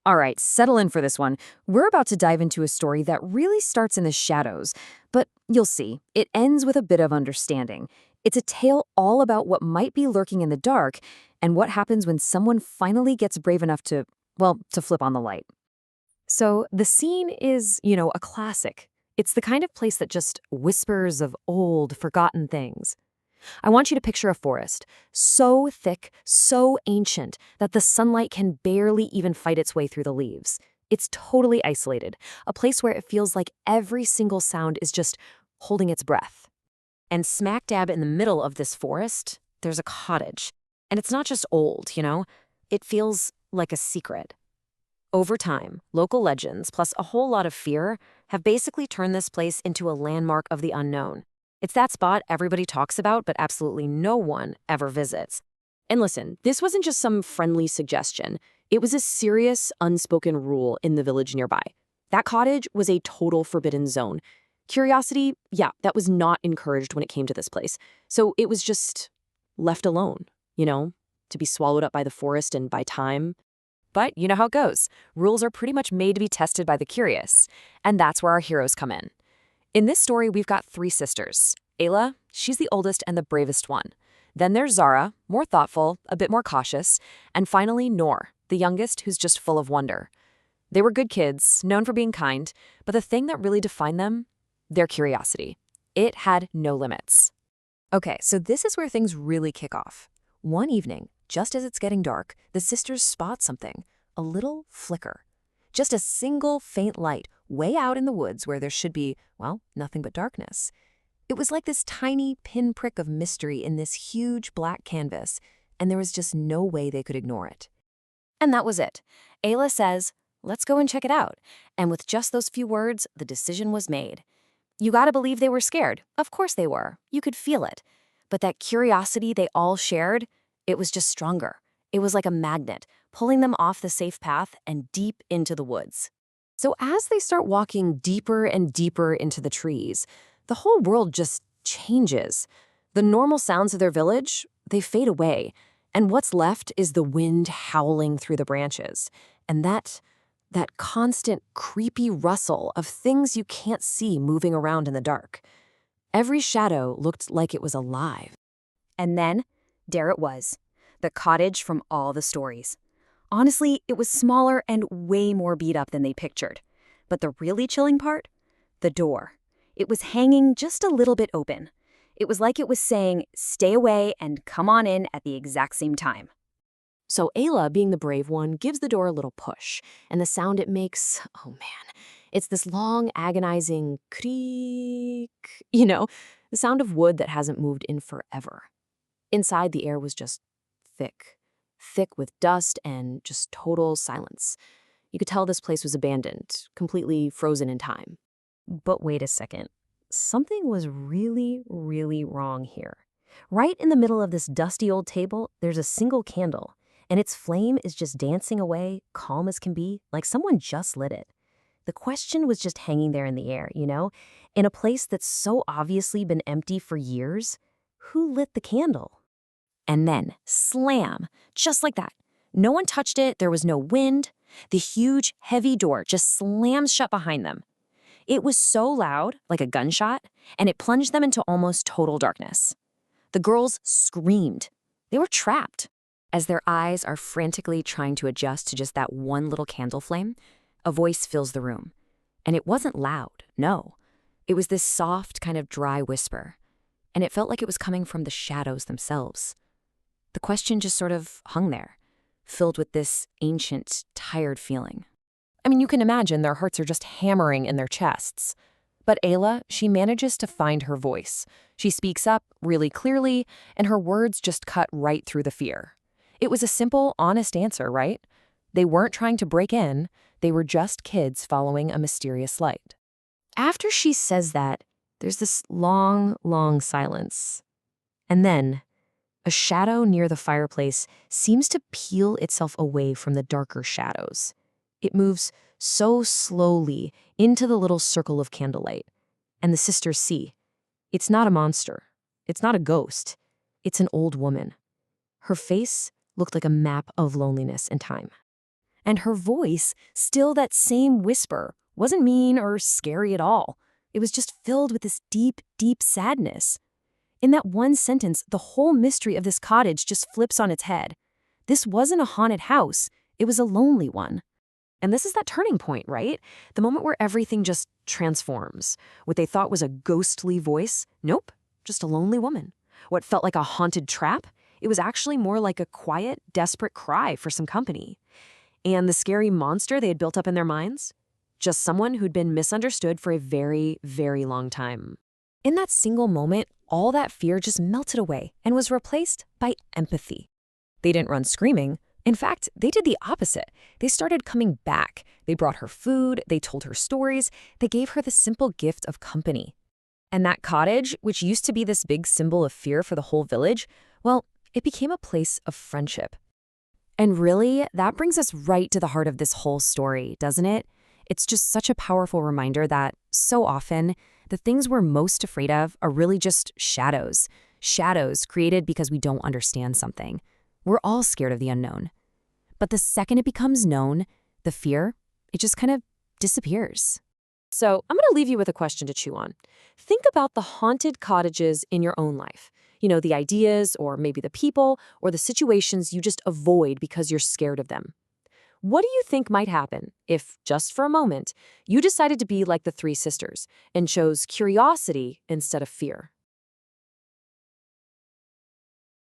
All right, settle in for this one. We're about to dive into a story that really starts in the shadows, but you'll see, it ends with a bit of understanding. It's a tale all about what might be lurking in the dark and what happens when someone finally gets brave enough to, well, to flip on the light. So the scene is, a classic. It's the kind of place that just whispers of old, forgotten things. I want you to picture a forest, so thick, so ancient, that the sunlight can barely even fight its way through the leaves. It's totally isolated, a place where it feels like every single sound is just holding its breath. And smack dab in the middle of this forest, there's a cottage. And it's not just old, it feels like a secret. Over time, local legends, plus a whole lot of fear, have basically turned this place into a landmark of the unknown. It's that spot everybody talks about, but absolutely no one ever visits. And listen, this wasn't just some friendly suggestion. It was a serious, unspoken rule in the village nearby. That cottage was a total forbidden zone. Curiosity, yeah, that was not encouraged when it came to this place. So it was just left alone, to be swallowed up by the forest and by time. But you know how it goes. Rules are pretty much made to be tested by the curious. And that's where our heroes come in. In this story, we've got three sisters. Ayla, she's the oldest and the bravest one. Then there's Zara, more thoughtful, a bit more cautious. And finally, Noor, the youngest, who's just full of wonder. They were good kids, known for being kind, but the thing that really defined them? Their curiosity. It had no limits. Okay, so this is where things really kick off. One evening, just as it's getting dark, the sisters spot something, a little flicker. Just a single faint light way out in the woods where there should be, well, nothing but darkness. It was like this tiny pinprick of mystery in this huge black canvas, and there was just no way they could ignore it. And that was it. Ayla says, "Let's go and check it out." And with just those few words, the decision was made. You gotta believe they were scared. Of course they were. You could feel it. But that curiosity they all shared, it was just stronger. It was like a magnet, pulling them off the safe path and deep into the woods. So as they start walking deeper and deeper into the trees, the whole world just changes. The normal sounds of their village, they fade away. And what's left is the wind howling through the branches. And that constant creepy rustle of things you can't see moving around in the dark. Every shadow looked like it was alive. And then, there it was, the cottage from all the stories. Honestly, it was smaller and way more beat up than they pictured. But the really chilling part? The door. It was hanging just a little bit open. It was like it was saying, stay away and come on in at the exact same time. So Ayla, being the brave one, gives the door a little push, and the sound it makes, oh man, it's this long, agonizing creak, the sound of wood that hasn't moved in forever. Inside, the air was just thick with dust and just total silence. You could tell this place was abandoned, completely frozen in time. But wait a second. Something was really, really wrong here. Right in the middle of this dusty old table, there's a single candle, and its flame is just dancing away, calm as can be, like someone just lit it. The question was just hanging there in the air, in a place that's so obviously been empty for years. Who lit the candle? And then, slam, just like that. No one touched it, there was no wind. The huge, heavy door just slams shut behind them. It was so loud, like a gunshot, and it plunged them into almost total darkness. The girls screamed. They were trapped. As their eyes are frantically trying to adjust to just that one little candle flame, a voice fills the room. And it wasn't loud, no. It was this soft, kind of dry whisper. And it felt like it was coming from the shadows themselves. The question just sort of hung there, filled with this ancient, tired feeling. I mean, you can imagine their hearts are just hammering in their chests. But Ayla, she manages to find her voice. She speaks up really clearly, and her words just cut right through the fear. It was a simple, honest answer, right? They weren't trying to break in. They were just kids following a mysterious light. After she says that, there's this long, long silence. And then, a shadow near the fireplace seems to peel itself away from the darker shadows. It moves so slowly into the little circle of candlelight. And the sisters see. It's not a monster. It's not a ghost. It's an old woman. Her face looked like a map of loneliness and time. And her voice, still that same whisper, wasn't mean or scary at all. It was just filled with this deep, deep sadness. In that one sentence, the whole mystery of this cottage just flips on its head. This wasn't a haunted house, it was a lonely one. And this is that turning point, right? The moment where everything just transforms. What they thought was a ghostly voice, nope, just a lonely woman. What felt like a haunted trap, it was actually more like a quiet, desperate cry for some company. And the scary monster they had built up in their minds, just someone who'd been misunderstood for a very, very long time. In that single moment, all that fear just melted away and was replaced by empathy. They didn't run screaming. In fact, they did the opposite. They started coming back. They brought her food, they told her stories, they gave her the simple gift of company. And that cottage, which used to be this big symbol of fear for the whole village, well, it became a place of friendship. And really, that brings us right to the heart of this whole story, doesn't it? It's just such a powerful reminder that, so often, the things we're most afraid of are really just shadows. Shadows created because we don't understand something. We're all scared of the unknown. But the second it becomes known, the fear, it just kind of disappears. So I'm going to leave you with a question to chew on. Think about the haunted cottages in your own life. You know, the ideas or maybe the people or the situations you just avoid because you're scared of them. What do you think might happen if, just for a moment, you decided to be like the three sisters and chose curiosity instead of fear?